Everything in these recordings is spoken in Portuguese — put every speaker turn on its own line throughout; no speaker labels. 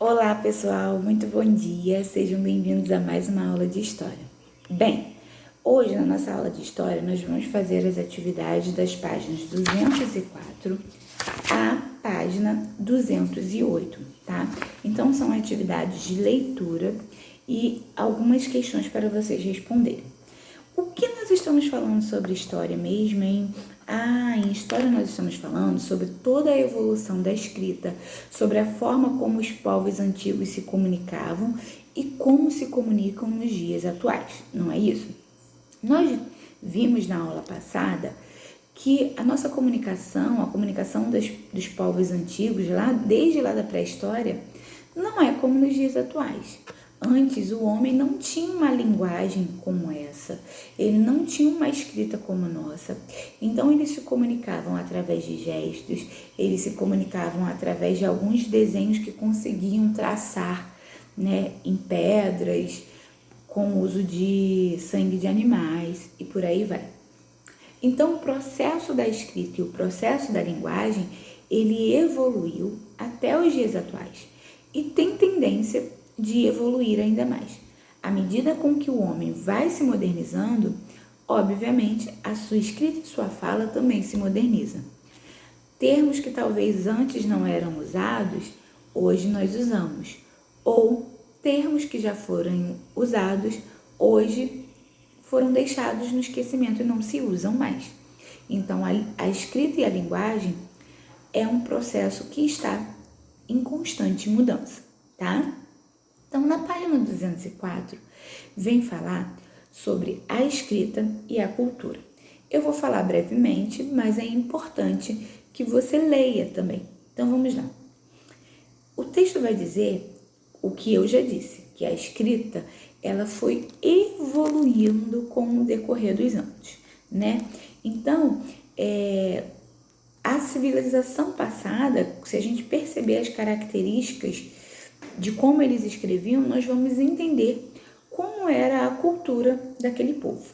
Olá pessoal, muito bom dia, sejam bem-vindos a mais uma aula de História. Bem, hoje na nossa aula de História nós vamos fazer as atividades das páginas 204 à página 208, tá? Então são atividades de leitura e algumas questões para vocês responderem. O que nós estamos falando sobre história mesmo, hein? Em história nós estamos falando sobre toda a evolução da escrita, sobre a forma como os povos antigos se comunicavam e como se comunicam nos dias atuais, não é isso? Nós vimos na aula passada que a nossa comunicação, a comunicação dos povos antigos, desde lá da pré-história, não é como nos dias atuais. Antes, o homem não tinha uma linguagem como essa, ele não tinha uma escrita como a nossa. Então, eles se comunicavam através de gestos, eles se comunicavam através de alguns desenhos que conseguiam traçar, em pedras, com o uso de sangue de animais e por aí vai. Então, o processo da escrita e o processo da linguagem, ele evoluiu até os dias atuais e tem tendência de evoluir ainda mais. À medida com que o homem vai se modernizando, obviamente, a sua escrita e sua fala também se modernizam. Termos que talvez antes não eram usados, hoje nós usamos. Ou termos que já foram usados, hoje foram deixados no esquecimento e não se usam mais. Então, a escrita e a linguagem é um processo que está em constante mudança, tá? Então, na página 204, vem falar sobre a escrita e a cultura. Eu vou falar brevemente, mas é importante que você leia também. Então, vamos lá. O texto vai dizer o que eu já disse, que a escrita, ela foi evoluindo com o decorrer dos anos, Então, a civilização passada, se a gente perceber as características de como eles escreviam, nós vamos entender como era a cultura daquele povo.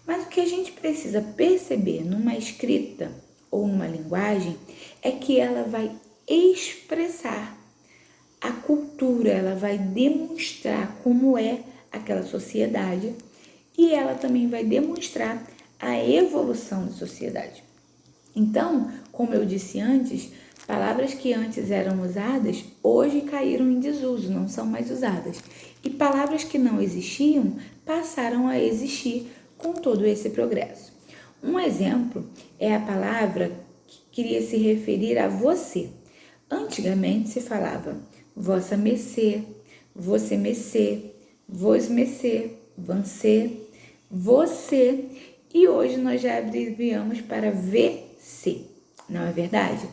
Mas o que a gente precisa perceber numa escrita ou numa linguagem é que ela vai expressar a cultura, ela vai demonstrar como é aquela sociedade e ela também vai demonstrar a evolução da sociedade. Então, como eu disse antes, palavras que antes eram usadas, hoje caíram em desuso, não são mais usadas. E palavras que não existiam, passaram a existir com todo esse progresso. Um exemplo é a palavra que queria se referir a você. Antigamente se falava vossa mercê, você mercê, vos mercê, vancê, você. E hoje nós já abreviamos para VC, não é verdade?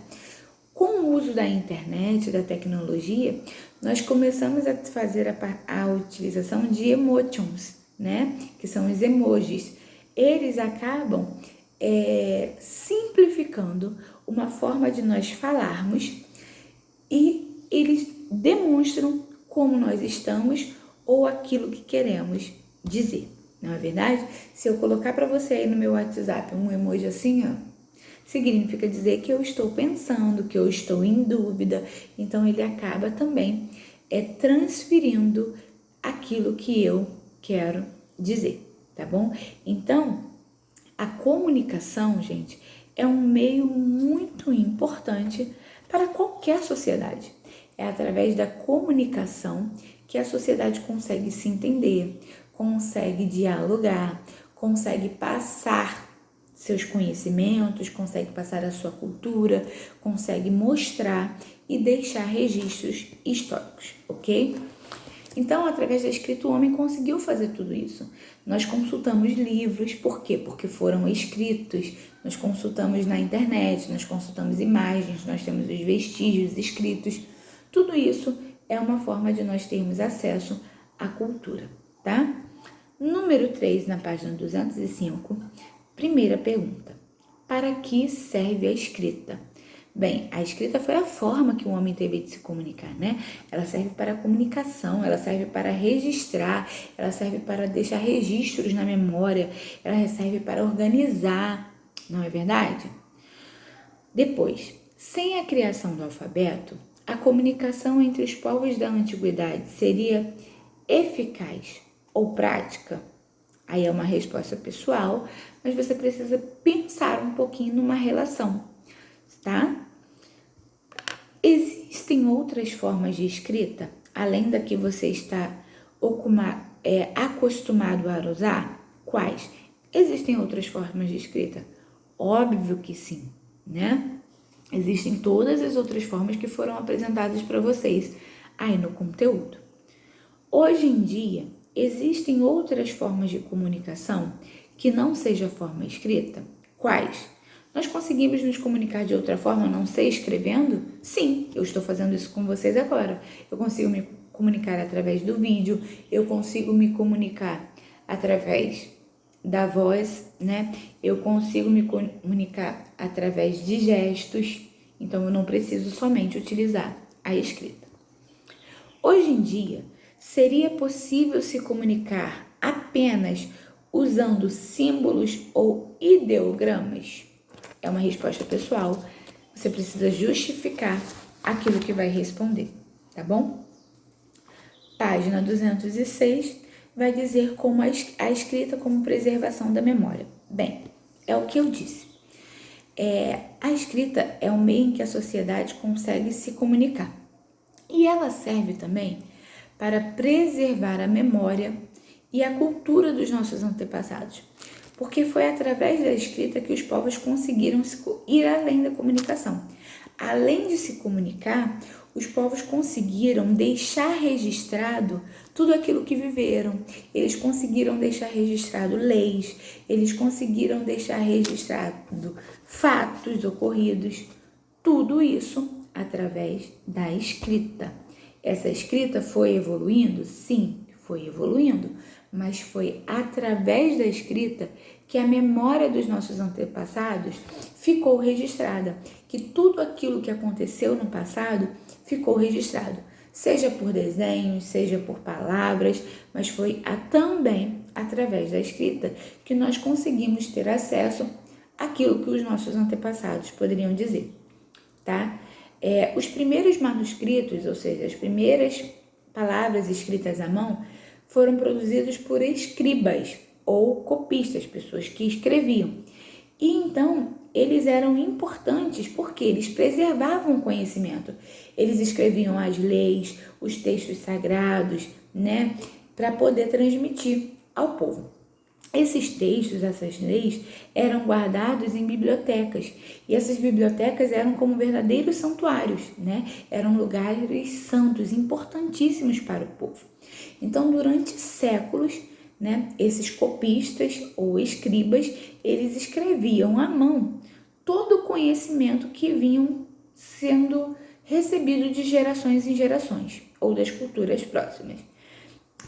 Com o uso da internet, da tecnologia, nós começamos a fazer a utilização de emotions, que são os emojis. Eles acabam simplificando uma forma de nós falarmos e eles demonstram como nós estamos ou aquilo que queremos dizer, não é verdade? Se eu colocar para você aí no meu WhatsApp um emoji assim, significa dizer que eu estou pensando, que eu estou em dúvida. Então, ele acaba também transferindo aquilo que eu quero dizer, tá bom? Então, a comunicação, gente, é um meio muito importante para qualquer sociedade. É através da comunicação que a sociedade consegue se entender, consegue dialogar, consegue passar seus conhecimentos, consegue passar a sua cultura, consegue mostrar e deixar registros históricos, ok? Então, através da escrita, o homem conseguiu fazer tudo isso. Nós consultamos livros, por quê? Porque foram escritos, nós consultamos na internet, nós consultamos imagens, nós temos os vestígios escritos. Tudo isso é uma forma de nós termos acesso à cultura, tá? Número 3, na página 205, primeira pergunta. Para que serve a escrita? Bem, a escrita foi a forma que o homem teve de se comunicar, Ela serve para a comunicação, ela serve para registrar, ela serve para deixar registros na memória, ela serve para organizar, não é verdade? Depois, sem a criação do alfabeto, a comunicação entre os povos da antiguidade seria eficaz ou prática? Aí é uma resposta pessoal, mas você precisa pensar um pouquinho numa relação, tá? Existem outras formas de escrita, além da que você está acostumado a usar? Quais? Existem outras formas de escrita? Óbvio que sim, né? Existem todas as outras formas que foram apresentadas para vocês aí no conteúdo. Hoje em dia, existem outras formas de comunicação que não seja a forma escrita? Quais? Nós conseguimos nos comunicar de outra forma, não sei, escrevendo? Sim, eu estou fazendo isso com vocês agora. Eu consigo me comunicar através do vídeo, eu consigo me comunicar através da voz, né? Eu consigo me comunicar através de gestos, então eu não preciso somente utilizar a escrita. Hoje em dia, seria possível se comunicar apenas usando símbolos ou ideogramas? É uma resposta pessoal, você precisa justificar aquilo que vai responder, tá bom? Página 206 vai dizer como a escrita como preservação da memória. Bem, é o que eu disse. A escrita é o meio em que a sociedade consegue se comunicar. E ela serve também para preservar a memória e a cultura dos nossos antepassados. Porque foi através da escrita que os povos conseguiram ir além da comunicação. Além de se comunicar, os povos conseguiram deixar registrado tudo aquilo que viveram. Eles conseguiram deixar registrado leis, eles conseguiram deixar registrado fatos ocorridos. Tudo isso através da escrita. Essa escrita foi evoluindo? Sim, foi evoluindo, mas foi através da escrita que a memória dos nossos antepassados ficou registrada, que tudo aquilo que aconteceu no passado ficou registrado, seja por desenhos, seja por palavras, mas foi também através da escrita que nós conseguimos ter acesso àquilo que os nossos antepassados poderiam dizer, tá? Os primeiros manuscritos, ou seja, as primeiras palavras escritas à mão, foram produzidos por escribas ou copistas, pessoas que escreviam. E então, eles eram importantes porque eles preservavam o conhecimento. Eles escreviam as leis, os textos sagrados, né, para poder transmitir ao povo. Esses textos, essas leis, eram guardados em bibliotecas. E essas bibliotecas eram como verdadeiros santuários, né? Eram lugares santos, importantíssimos para o povo. Então, durante séculos, né, esses copistas ou escribas, eles escreviam à mão todo o conhecimento que vinham sendo recebido de gerações em gerações, ou das culturas próximas.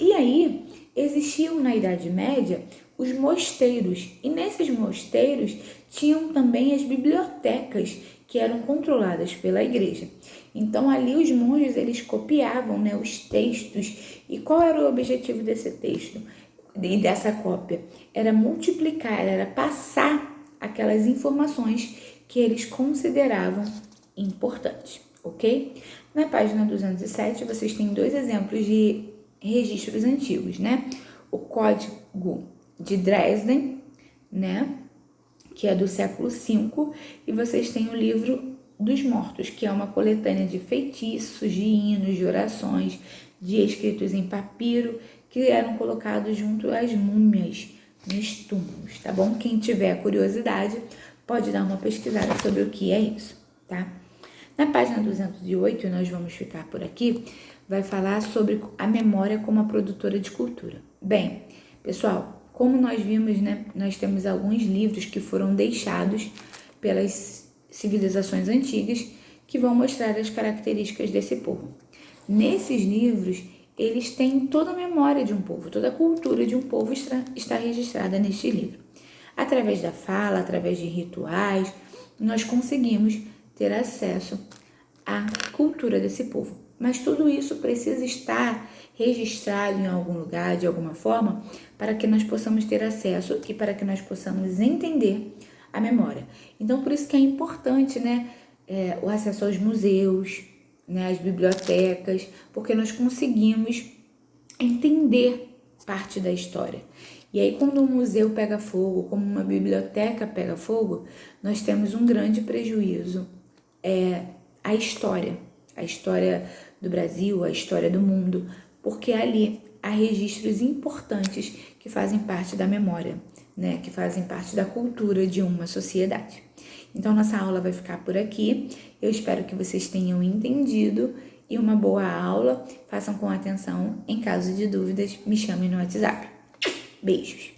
E aí, existiam na Idade Média os mosteiros, e nesses mosteiros tinham também as bibliotecas, que eram controladas pela igreja. Então, ali os monges, eles copiavam, né, os textos. E qual era o objetivo desse texto e dessa cópia? Era multiplicar, era passar aquelas informações que eles consideravam importantes, ok? Na página 207, vocês têm dois exemplos de registros antigos, né? O Código de Dresden, né, que é do século V, e vocês têm o Livro dos Mortos, que é uma coletânea de feitiços, de hinos, de orações, de escritos em papiro, que eram colocados junto às múmias nos túmulos, tá bom? Quem tiver curiosidade pode dar uma pesquisada sobre o que é isso, tá? Na página 208, nós vamos ficar por aqui, vai falar sobre a memória como a produtora de cultura. Bem, pessoal, como nós vimos, né, nós temos alguns livros que foram deixados pelas civilizações antigas que vão mostrar as características desse povo. Nesses livros, eles têm toda a memória de um povo, toda a cultura de um povo está registrada neste livro. Através da fala, através de rituais, nós conseguimos ter acesso à cultura desse povo. Mas tudo isso precisa estar registrado em algum lugar, de alguma forma, para que nós possamos ter acesso e para que nós possamos entender a memória. Então, por isso que é importante, né, o acesso aos museus, né, as bibliotecas, porque nós conseguimos entender parte da história. E aí, quando um museu pega fogo, como uma biblioteca pega fogo, nós temos um grande prejuízo. A história do Brasil, a história do mundo, porque ali há registros importantes que fazem parte da memória, né, que fazem parte da cultura de uma sociedade. Então, nossa aula vai ficar por aqui. Eu espero que vocês tenham entendido e uma boa aula. Façam com atenção. Em caso de dúvidas, me chamem no WhatsApp. Beijos!